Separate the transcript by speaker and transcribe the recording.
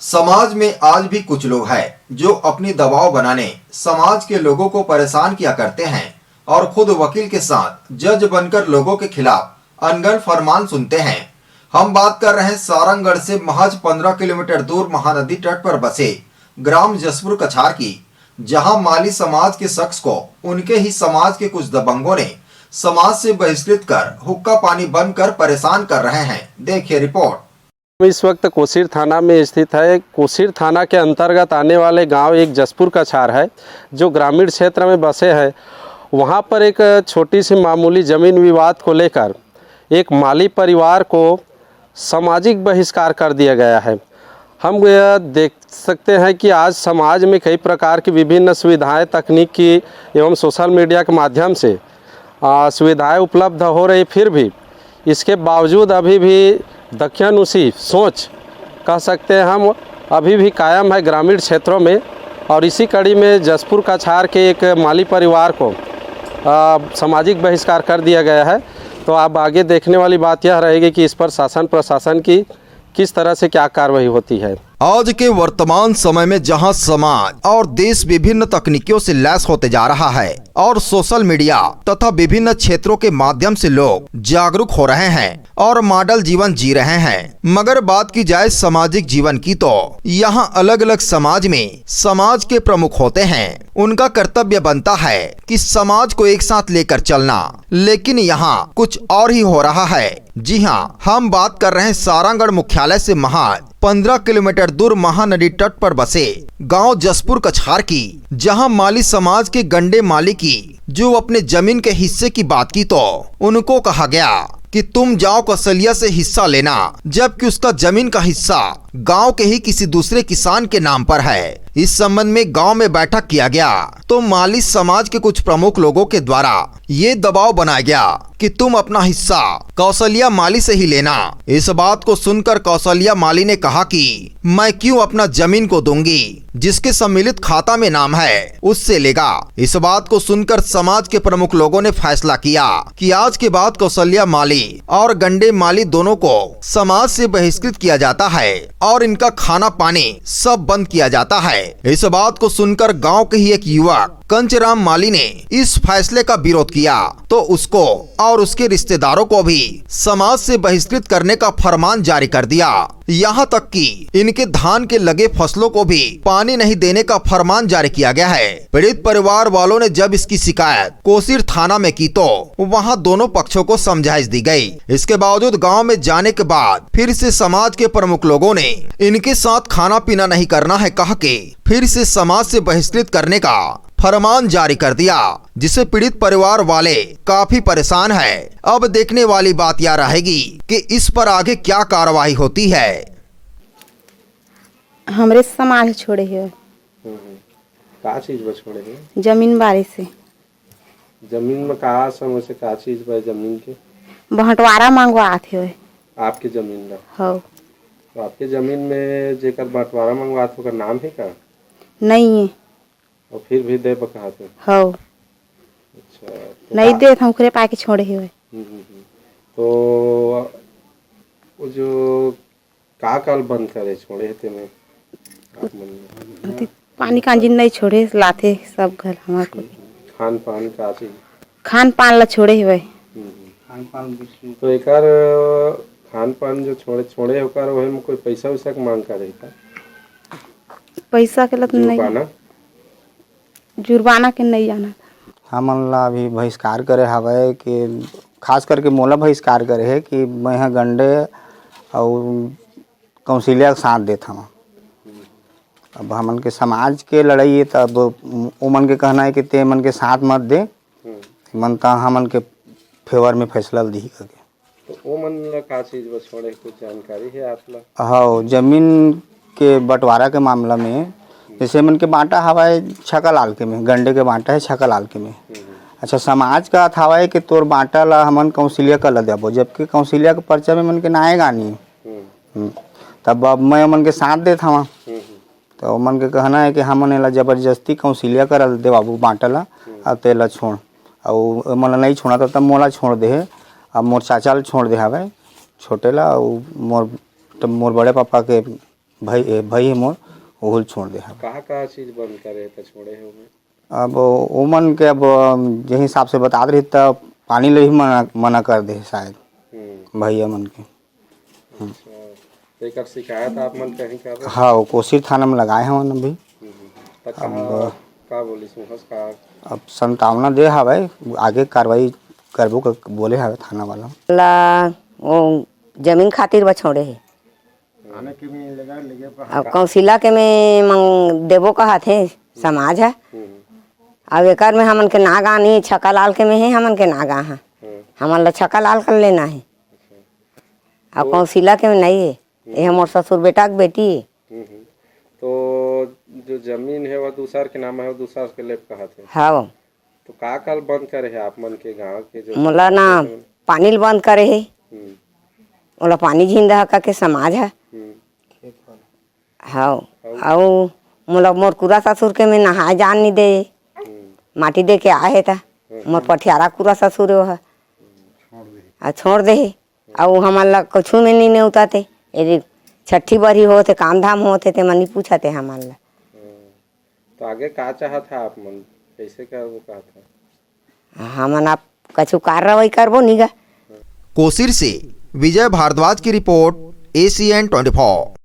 Speaker 1: समाज में आज भी कुछ लोग हैं जो अपनी दबाव बनाने समाज के लोगों को परेशान किया करते हैं और खुद वकील के साथ जज बनकर लोगों के खिलाफ अनगढ़ फरमान सुनते हैं। हम बात कर रहे हैं सारंगगढ़ से महज 15 किलोमीटर दूर महानदी तट पर बसे ग्राम जसपुर कछार की, जहां माली समाज के शख्स को उनके ही समाज के कुछ दबंगों ने समाज से बहिष्कृत कर हुक्का पानी बंद कर परेशान कर रहे हैं। देखिए रिपोर्ट।
Speaker 2: इस वक्त कोसीर थाना में स्थित है। कोसीर थाना के अंतर्गत आने वाले गांव एक जसपुर कछार है जो ग्रामीण क्षेत्र में बसे हैं। वहां पर एक छोटी सी मामूली ज़मीन विवाद को लेकर एक माली परिवार को सामाजिक बहिष्कार कर दिया गया है। हम यह देख सकते हैं कि आज समाज में कई प्रकार की विभिन्न सुविधाएं तकनीकी एवं सोशल मीडिया के माध्यम से सुविधाएं उपलब्ध हो रही, फिर भी इसके बावजूद अभी भी दकियानुसी सोच कह सकते हैं हम अभी भी कायम है ग्रामीण क्षेत्रों में। और इसी कड़ी में जसपुर कछार के एक माली परिवार को सामाजिक बहिष्कार कर दिया गया है। तो अब आगे देखने वाली बात यह रहेगी कि इस पर शासन प्रशासन की किस तरह से क्या कार्रवाई होती है।
Speaker 1: आज के वर्तमान समय में जहां समाज और देश विभिन्न तकनीकियों से लैस होते जा रहा है और सोशल मीडिया तथा विभिन्न क्षेत्रों के माध्यम से लोग जागरूक हो रहे हैं और मॉडल जीवन जी रहे हैं, मगर बात की जाए सामाजिक जीवन की तो यहां अलग अलग समाज में समाज के प्रमुख होते हैं। उनका कर्तव्य बनता है कि समाज को एक साथ लेकर चलना, लेकिन यहाँ कुछ और ही हो रहा है। जी हाँ, हम बात कर रहे हैं सारंगगढ़ मुख्यालय से महज 15 किलोमीटर दूर महानदी तट पर बसे गांव जसपुर कछार की, जहां माली समाज के गंडे माली की जो अपने जमीन के हिस्से की बात की तो उनको कहा गया कि तुम जाओ कौशल्या से हिस्सा लेना, जबकि उसका जमीन का हिस्सा गांव के ही किसी दूसरे किसान के नाम पर है। इस संबंध में गांव में बैठक किया गया तो माली समाज के कुछ प्रमुख लोगों के द्वारा ये दबाव बनाया गया कि तुम अपना हिस्सा कौशल्या माली से ही लेना। इस बात को सुनकर कौशल्या माली ने कहा कि मैं क्यों अपना जमीन को दूंगी, जिसके सम्मिलित खाता में नाम है उससे लेगा। इस बात को सुनकर समाज के प्रमुख लोगों ने फैसला किया कि आज के बाद कौशल्या माली और गंडे माली दोनों को समाज से बहिष्कृत किया जाता है और इनका खाना पानी सब बंद किया जाता है। इस बात को सुनकर गांव के ही एक युवक कंचराम माली ने इस फैसले का विरोध किया तो उसको और उसके रिश्तेदारों को भी समाज से बहिष्कृत करने का फरमान जारी कर दिया। यहाँ तक कि इनके धान के लगे फसलों को भी पानी नहीं देने का फरमान जारी किया गया है। पीड़ित परिवार वालों ने जब इसकी शिकायत कोसीर थाना में की तो वहाँ दोनों पक्षों को समझाइश दी गई। इसके बावजूद गाँव में जाने के बाद फिर से समाज के प्रमुख लोगों ने इनके साथ खाना पीना नहीं करना है कह के फिर से समाज से बहिष्कृत करने का फरमान जारी कर दिया, जिससे पीड़ित परिवार वाले काफी परेशान है। अब देखने वाली बात यह रहेगी कि इस पर आगे क्या कार्रवाई होती है।
Speaker 3: हमरे समाज छोड़े है।
Speaker 2: का चीज बस छोड़े है?
Speaker 3: जमीन बारे से।
Speaker 2: जमीन में का समझ से का चीज बा जमीन के?
Speaker 3: बंटवारा मांगवात है।
Speaker 2: आपके जमीन में?
Speaker 3: हो।
Speaker 2: तो आपके जमीन में जेकर बंटवारा मांगवात होकर नाम है का?
Speaker 3: नहीं है।
Speaker 2: और फिर भी दे कहा थे?
Speaker 3: हो।
Speaker 2: अच्छा, तो
Speaker 3: नहीं दे हम करे पाके छोड़े हुए।
Speaker 2: तो वो जो का काल बंद करे छोड़े थे में
Speaker 3: पानी कांजी नहीं छोड़े लाते सब घर हमार को।
Speaker 2: खान पान का चीज?
Speaker 3: खान पान ला छोड़े हुए।
Speaker 2: तो एकर खान पान जो छोड़े होकर वही में कोई पैसा वैसा के मांग कर रही था?
Speaker 3: पैसा के लत नहीं, जुर्माना के नहीं जाना था।
Speaker 4: हमन ला अभी बहिष्कार करे हवे कि खास करके मोला बहिष्कार करे है कि मैं यहाँ गंडे और कौशल्या के साथ देता हूँ। अब हमन के समाज के लड़ाई है तब उमन के कहना है कि ते मन के साथ मत दे, मन ता हमन के फेवर में फैसला दी करके।
Speaker 2: तो उमन ला का चीज बस छोड़े कुछ जानकारी है आप ला?
Speaker 4: हाँ, जमीन के बंटवारा के मामला में जैसे मन के बांटा हवा है छका लाल के में, गंडे के बांटा है छका लाल के में। अच्छा, समाज का हवा है कि तोर बांटा ला हमन कौशल्या का ला देबो, जबकि कौशल्या के पर्चा में मन के ना आएगा नहीं। तब अब मैं मन के साथ देता हूँ तो मन के कहना है कि हमन एला जबरदस्ती कौशल्या कर दे बाबू बांटा ला और तेला छोड़, और मन नहीं छोड़ा तब मोला छोड़ दे है। अब मोर चाचा ला छोड़ दे हवे छोटे ला, और मोर बड़े पापा के भाई है मोर ओहुल छोड़ दे हवे।
Speaker 2: कहाँ चीज बंद करे तो छोड़े हो में?
Speaker 4: अब ओमन के अब जे हिसाब से बता रही तब पानी ले ही मना कर दे शायद भैया मन के।
Speaker 2: अच्छा, तो एक शिकायत आप मन कहीं कर रहे?
Speaker 4: हाँ वो कोसीर थाना में लगाए हैं मन अभी।
Speaker 2: तो कहाँ का बोली सुहस का?
Speaker 4: अब संतावना दे हवे आगे कार्रवाई करबो बोले हवे थाना वाला।
Speaker 5: ला वो जमीन खातिर बछोड़े है अब कौशिला के में मंग देवो कहत है समाज है। अब एकर में हमन के नागा नहीं छक्का लाल के में है हमन के नागा है हमन ला छक्का लाल कर लेना है। अब कौशिला के में नहीं है ये हमार ससुर बेटा के बेटी है।
Speaker 2: तो जो जमीन है वह दूसर के नाम है, दूसर के लेप कहत है।
Speaker 5: हाँ
Speaker 2: तो का कल बंद करे है आप मन के गांव के जो
Speaker 5: मोला ना पानी ल बंद करे है ओला पानी झीन रहा का के समाज है। हाँ और मोला मोर कुरा ससुर के में नहाए जान नहीं दे माटी दे के आए था मोर पठियारा कुरा ससुर है आ छोड़ दे और हमारा कुछ में नहीं नेवताते यदि छठी बरी होते काम धाम होते ते मनी पूछते हमारा।
Speaker 2: तो आगे का चाहत है आप मन कैसे कर वो कहता?
Speaker 5: हमन आप कछु कार्रवाई करबो निगा।
Speaker 1: कोसीर से विजय भारद्वाज की रिपोर्ट, ACN 24।